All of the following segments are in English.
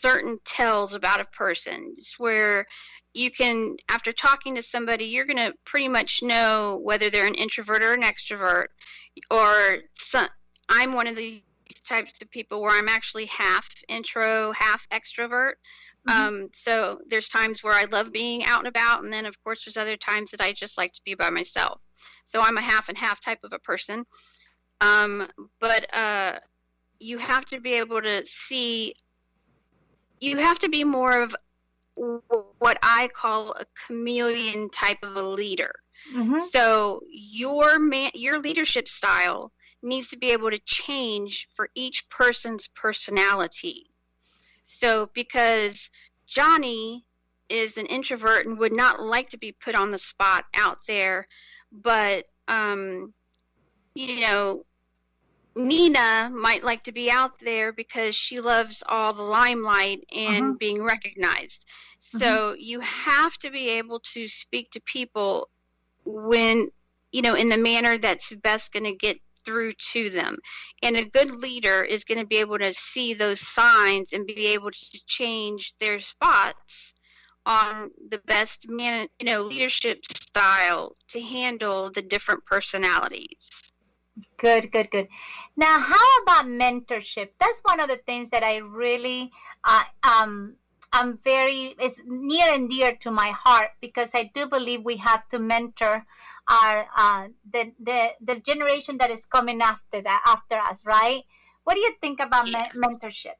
certain tells about a person. It's where you can, after talking to somebody, you're going to pretty much know whether they're an introvert or an extrovert, or I'm one of these types of people where I'm actually half intro, half extrovert. So there's times where I love being out and about, and then of course there's other times that I just like to be by myself. So I'm a half and half type of a person. But you have to be able to see, you have to be more of what I call a chameleon type of a leader. So your leadership style needs to be able to change for each person's personality. So because Johnny is an introvert and would not like to be put on the spot out there, but you know, Nina might like to be out there because she loves all the limelight and being recognized. So you have to be able to speak to people when, you know, in the manner that's best going to get through to them. And a good leader is going to be able to see those signs and be able to change their spots on the best leadership style to handle the different personalities. Good. Now, how about mentorship? That's one of the things that I really is near and dear to my heart, because I do believe we have to mentor our the generation that is coming after us, right? What do you think about mentorship?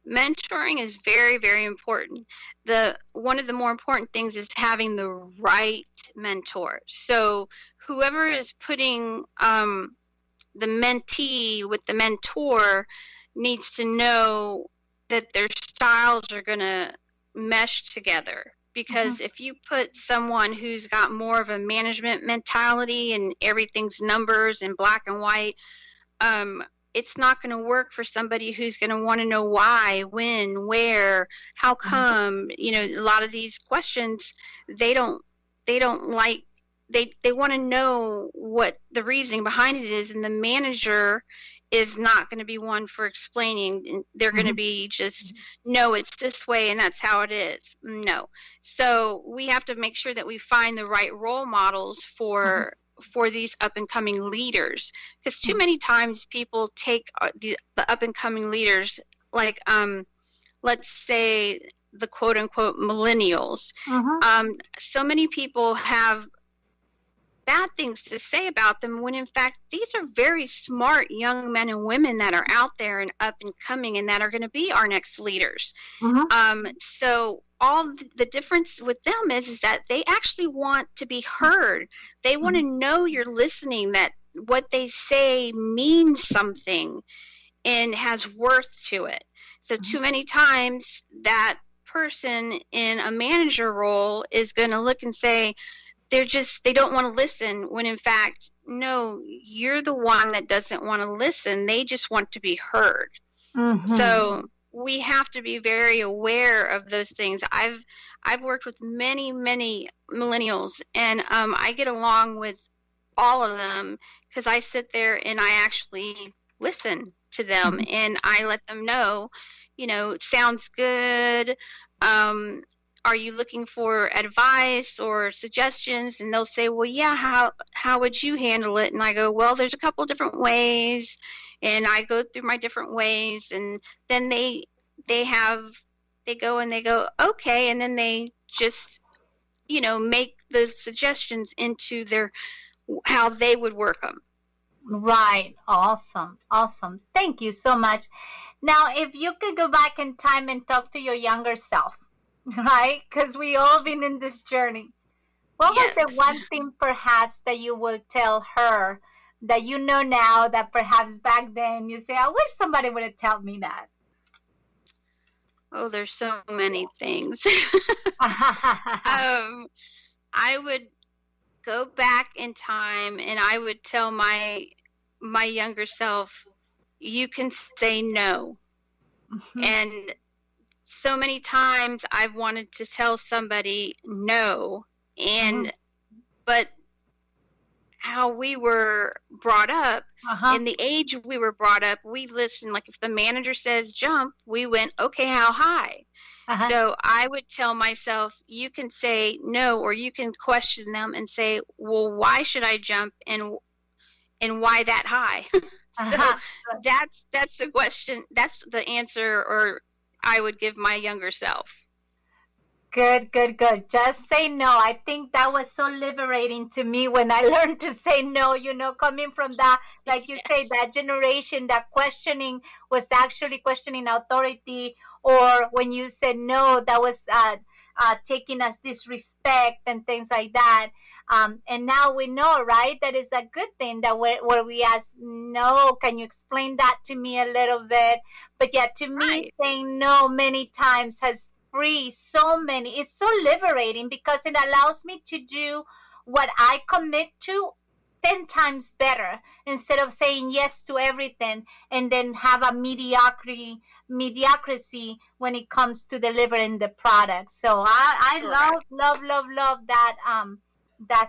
Mentoring is very, very important. One of the more important things is having the right mentor. So whoever is putting the mentee with the mentor needs to know that their styles are going to mesh together. Because if you put someone who's got more of a management mentality and everything's numbers and black and white, it's not going to work for somebody who's going to want to know why, when, where, how come. You know, a lot of these questions, they don't like, they want to know what the reasoning behind it is, and the manager is not going to be one for explaining. They're going to be just, no, it's this way and that's how it is. No. So we have to make sure that we find the right role models for these up and coming leaders, because too many times people take the up and coming leaders, like let's say the quote unquote millennials. So many people have bad things to say about them, when in fact these are very smart young men and women that are out there and up and coming, and that are going to be our next leaders. So all the difference with them is that they actually want to be heard. They want to know you're listening, that what they say means something and has worth to it. So too many times that person in a manager role is going to look and say, they don't want to listen, when in fact, no, you're the one that doesn't want to listen. They just want to be heard. So we have to be very aware of those things. I've worked with many millennials, and I get along with all of them because I sit there and I actually listen to them, and I let them know, you know, it sounds good. Are you looking for advice or suggestions? And they'll say, well, yeah, how would you handle it? And I go, well, there's a couple of different ways. And I go through my different ways. And then they go, okay. And then they just, you know, make the suggestions into how they would work them. Right. Awesome. Thank you so much. Now, if you could go back in time and talk to your younger self, right? Because we all been in this journey. What was the one thing perhaps that you would tell her that you know now that perhaps back then you say, I wish somebody would have told me that? Oh, there's so many things. I would go back in time and I would tell my younger self, you can say no. And so many times I've wanted to tell somebody no, but how we were brought up, in the age we were brought up, we listened. Like if the manager says jump, we went, okay, how high? So I would tell myself, you can say no, or you can question them and say, well, why should I jump, and why that high? So that's the question. That's the answer, or I would give my younger self. Good, good, good. Just say no. I think that was so liberating to me when I learned to say no, you know, coming from that, like you say, that generation, that questioning was actually questioning authority, or when you said no, that was taking as disrespect and things like that. And now we know, right, that is a good thing that where we ask, no, can you explain that to me a little bit? But yeah, to me, saying no many times has free so many. It's so liberating because it allows me to do what I commit to 10 times better, instead of saying yes to everything and then have a mediocrity when it comes to delivering the product. So I love that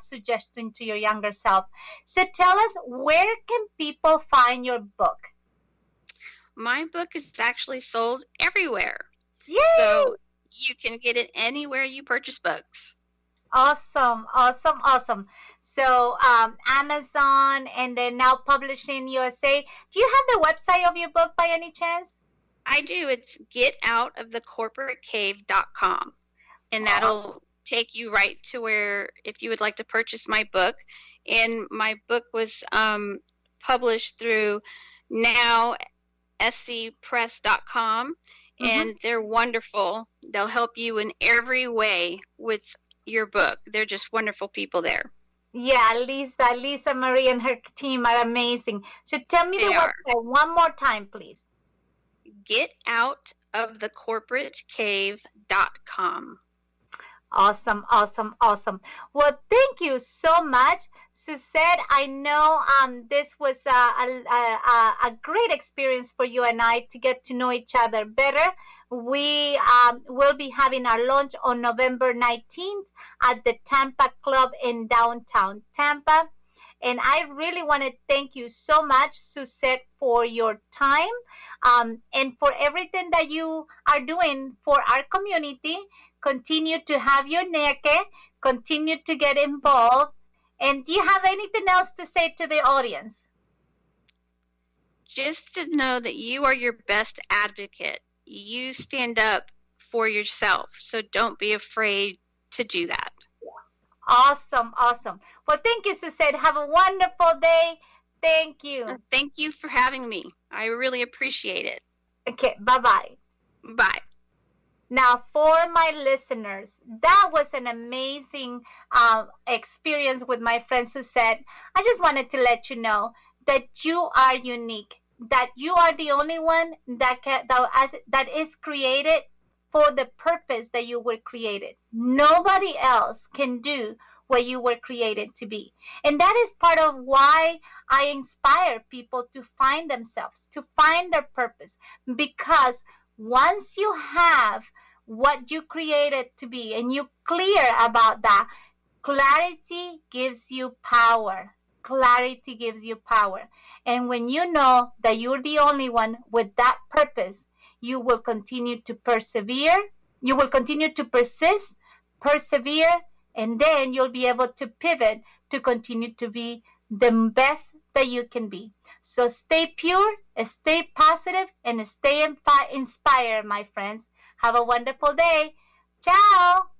suggestion to your younger self. So tell us, where can people find your book? My book is actually sold everywhere. Yay! So you can get it anywhere you purchase books. Awesome. So Amazon, and then now Publishing USA. Do you have the website of your book by any chance? I do. It's getoutofthecorporatecave.com. And that'll take you right to where, if you would like to purchase my book. And my book was published through now scpress.com. And they're wonderful. They'll help you in every way with your book. They're just wonderful people there. Yeah, Lisa Marie and her team are amazing. So tell me the website one more time, please. getoutofthecorporatecave.com. Awesome. Well, thank you so much, Suzette. I know this was a great experience for you and I to get to know each other better. We will be having our launch on November 19th at the Tampa Club in downtown Tampa. And I really want to thank you so much, Suzette, for your time and for everything that you are doing for our community. Continue to have your neke, continue to get involved. And do you have anything else to say to the audience? Just to know that you are your best advocate. You stand up for yourself, so don't be afraid to do that. Awesome. Well, thank you, Suzette. Have a wonderful day. Thank you. Thank you for having me. I really appreciate it. Okay, bye-bye. Bye. Now, for my listeners, that was an amazing experience with my friend Suzette. I just wanted to let you know that you are unique, that you are the only one that is created for the purpose that you were created. Nobody else can do what you were created to be. And that is part of why I inspire people to find themselves, to find their purpose, because once you have what you created to be and you're clear about that, clarity gives you power. Clarity gives you power. And when you know that you're the only one with that purpose, you will continue to persevere. You will continue to persist, persevere, and then you'll be able to pivot to continue to be the best that you can be. So stay pure, stay positive, and stay inspired, my friends. Have a wonderful day. Ciao.